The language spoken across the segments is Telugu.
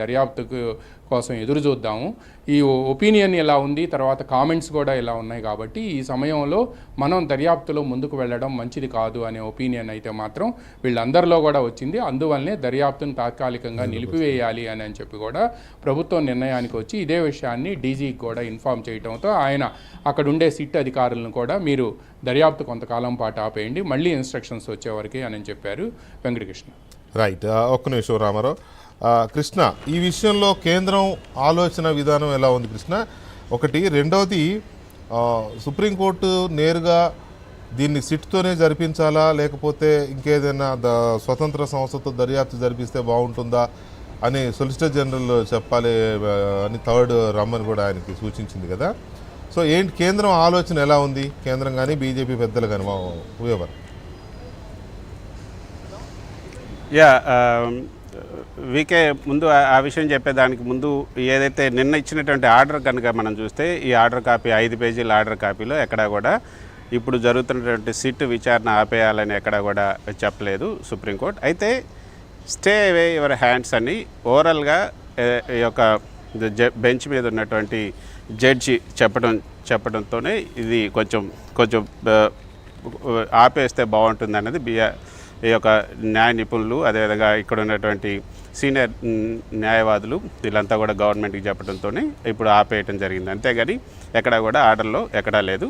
దర్యాప్తుకు కోసం ఎదురు చూద్దాము. ఈ ఒపీనియన్ ఎలా ఉంది, తర్వాత కామెంట్స్ కూడా ఎలా ఉన్నాయి కాబట్టి ఈ సమయంలో మనం దర్యాప్తులో ముందుకు వెళ్ళడం మంచిది కాదు అనే ఒపీనియన్ అయితే మాత్రం వీళ్ళందరిలో కూడా వచ్చింది. అందువల్లనే దర్యాప్తును తాత్కాలికంగా నిలిపివేయాలి అని చెప్పి కూడా ప్రభుత్వం నిర్ణయానికి వచ్చి ఇదే విషయాన్ని డీజీకి కూడా ఇన్ఫామ్ చేయడంతో ఆయన అక్కడ ఉండే సిట్ అధికారులను కూడా మీరు దర్యాప్తు కొంతకాలం పాటు ఆపేయండి, మళ్ళీ ఇన్స్ట్రక్షన్స్ వచ్చేవరకే అని చెప్పారు వెంకటకృష్ణ. రైట్, ఒక్క నిమిషం రామారావు. కృష్ణ, ఈ విషయంలో కేంద్రం ఆలోచన విధానం ఎలా ఉంది కృష్ణ? ఒకటి. రెండవది, సుప్రీంకోర్టు నేరుగా దీన్ని సిట్తోనే జరిపించాలా, లేకపోతే ఇంకేదైనా స్వతంత్ర సంస్థతో దర్యాప్తు జరిపిస్తే బాగుంటుందా అని సొలిసిటర్ జనరల్ చెప్పాలి అని థర్డ్ రమ్మని కూడా ఆయనకి సూచించింది కదా. సో ఏంటి కేంద్రం ఆలోచన ఎలా ఉంది? కేంద్రం కానీ బీజేపీ పెద్దలు కానీ ఎవరు? వీకే ముందు ఆ విషయం చెప్పేదానికి ముందు ఏదైతే నిన్న ఇచ్చినటువంటి ఆర్డర్ కనుక మనం చూస్తే ఈ ఆర్డర్ కాపీ 5 పేజీల ఆర్డర్ కాపీలో ఎక్కడా కూడా ఇప్పుడు జరుగుతున్నటువంటి సిట్ విచారణ ఆపేయాలని ఎక్కడా కూడా చెప్పలేదు సుప్రీంకోర్టు. అయితే స్టే అవే యువర్ హ్యాండ్స్ అని ఓవరాల్గా ఈ యొక్క బెంచ్ మీద ఉన్నటువంటి జడ్జి చెప్పడంతోనే ఇది కొంచెం ఆపేస్తే బాగుంటుంది అన్నది ఈ యొక్క న్యాయ నిపుణులు, అదేవిధంగా ఇక్కడ ఉన్నటువంటి సీనియర్ న్యాయవాదులు వీళ్ళంతా కూడా గవర్నమెంట్కి చెప్పడంతోనే ఇప్పుడు ఆపేయటం జరిగింది. అంతేగాని ఎక్కడా కూడా ఆర్డర్లో ఎక్కడా లేదు.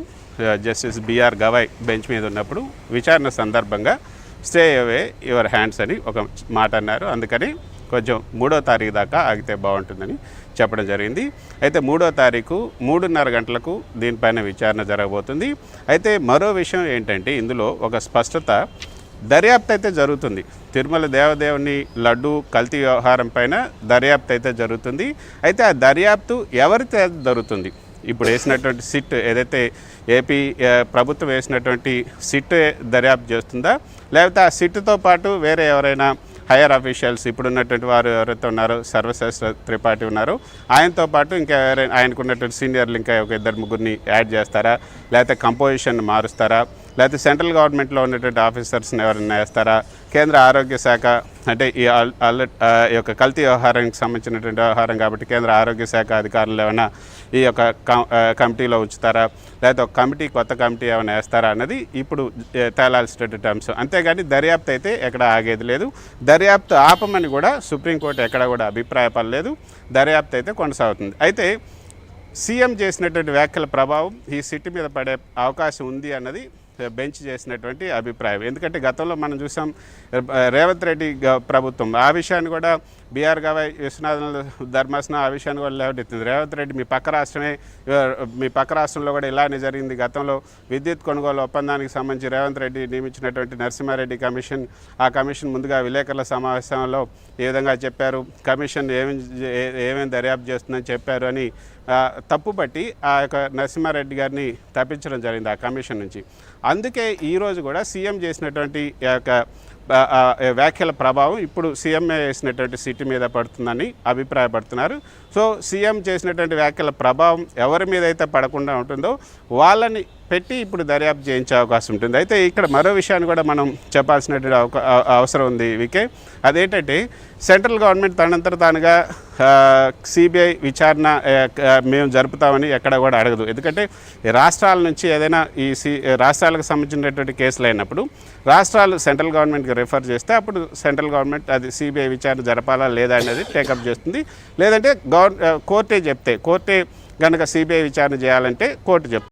జస్టిస్ బిఆర్ గవాయ్ బెంచ్ మీద ఉన్నప్పుడు విచారణ సందర్భంగా స్టే అవే యువర్ హ్యాండ్స్ అని ఒక మాట అన్నారు. అందుకని కొంచెం 3వ తారీఖు దాకా ఆగితే బాగుంటుందని చెప్పడం జరిగింది. అయితే 3వ తారీఖు 3:30 గంటలకు దీనిపైన విచారణ జరగబోతుంది. అయితే మరో విషయం ఏంటంటే ఇందులో ఒక స్పష్టత, దర్యాప్తు అయితే జరుగుతుంది. తిరుమల దేవదేవుని లడ్డు కల్తీ వ్యవహారం పైన దర్యాప్తు అయితే జరుగుతుంది. అయితే ఆ దర్యాప్తు ఎవరితో జరుగుతుంది? ఇప్పుడు వేసినటువంటి సిట్ ఏదైతే ఏపీ ప్రభుత్వం వేసినటువంటి సిట్ దర్యాప్తు చేస్తుందా, లేకపోతే ఆ సిట్తో పాటు వేరే ఎవరైనా హైయర్ అఫీషియల్స్ ఇప్పుడున్నటువంటి వారు ఎవరైతే ఉన్నారో సర్వశ్రేష్ఠ త్రిపాఠి ఉన్నారో ఆయనతో పాటు ఇంకా ఎవరైనా ఆయనకు ఉన్నటువంటి సీనియర్లు ఇంకా ఒక 2-3 యాడ్ చేస్తారా, లేకపోతే కంపోజిషన్ మారుస్తారా, లేకపోతే సెంట్రల్ గవర్నమెంట్లో ఉన్నటువంటి ఆఫీసర్స్ని ఎవరైనా వేస్తారా, కేంద్ర ఆరోగ్య శాఖ అంటే ఈ యొక్క కల్తీ వ్యవహారానికి సంబంధించినటువంటి వ్యవహారం కాబట్టి కేంద్ర ఆరోగ్య శాఖ అధికారులు ఏమైనా ఈ యొక్క కమిటీలో ఉంచుతారా, లేకపోతే ఒక కొత్త కమిటీ ఏమైనా వేస్తారా అన్నది ఇప్పుడు తేలాల్సినటువంటి అంశం. అంతేగాని దర్యాప్తు అయితే ఎక్కడ ఆగేది లేదు. దర్యాప్తు ఆపమని కూడా సుప్రీంకోర్టు ఎక్కడ కూడా అభిప్రాయపడలేదు. దర్యాప్తు అయితే కొనసాగుతుంది. అయితే సీఎం చేసినటువంటి వ్యాఖ్యల ప్రభావం ఈ సిట్ మీద పడే అవకాశం ఉంది అన్నది బెంచ్ చేసినటువంటి అభిప్రాయం. ఎందుకంటే గతంలో మనం చూసాం రేవంత్ రెడ్డి ప్రభుత్వం ఆ విషయాన్ని కూడా బీఆర్ గవాయ్ విశ్వనాథన్ ధర్మాసనం ఆ విషయాన్ని కూడా లేవనెత్తింది. రేవంత్ రెడ్డి మీ పక్క రాష్ట్రంలో కూడా ఇలానే జరిగింది. గతంలో విద్యుత్ కొనుగోలు ఒప్పందానికి సంబంధించి రేవంత్ రెడ్డి నియమించినటువంటి నరసింహారెడ్డి కమిషన్, ఆ కమిషన్ ముందుగా విలేకరుల సమావేశంలో ఏ విధంగా చెప్పారు, కమిషన్ ఏమేమి దర్యాప్తు చేస్తుందని చెప్పారు అని తప్పుపట్టి ఆ యొక్క నరసింహారెడ్డి గారిని తప్పించడం జరిగింది ఆ కమిషన్ నుంచి. అందుకే ఈరోజు కూడా సీఎం చేసినటువంటి యొక్క వ్యాఖ్యల ప్రభావం ఇప్పుడు సీఎం వేసినటువంటి సిట్ మీద పడుతుందని అభిప్రాయపడుతున్నారు. సో సీఎం చేసినటువంటి వ్యాఖ్యల ప్రభావం ఎవరి మీద అయితే పడకుండా ఉంటుందో వాళ్ళని పెట్టి ఇప్పుడు దర్యాప్తు చేయించే అవకాశం ఉంటుంది. అయితే ఇక్కడ మరో విషయాన్ని కూడా మనం చెప్పాల్సినటువంటి అవసరం ఉంది వికే. అదేంటంటే సెంట్రల్ గవర్నమెంట్ తనంతట తానుగా సిబిఐ విచారణ మేము జరుపుతామని ఎక్కడ కూడా అడగదు. ఎందుకంటే రాష్ట్రాల నుంచి ఏదైనా ఈ రాష్ట్రాలకు సంబంధించినటువంటి కేసులు అయినప్పుడు రాష్ట్రాలు సెంట్రల్ గవర్నమెంట్కి రిఫర్ చేస్తే అప్పుడు సెంట్రల్ గవర్నమెంట్ అది సిబిఐ విచారణ జరపాలా లేదా అనేది టేకప్ చేస్తుంది. లేదంటే కోర్టే చెప్తే, కోర్టే కనుక సిబిఐ విచారణ చేయాలంటే కోర్టు చెప్తుంది.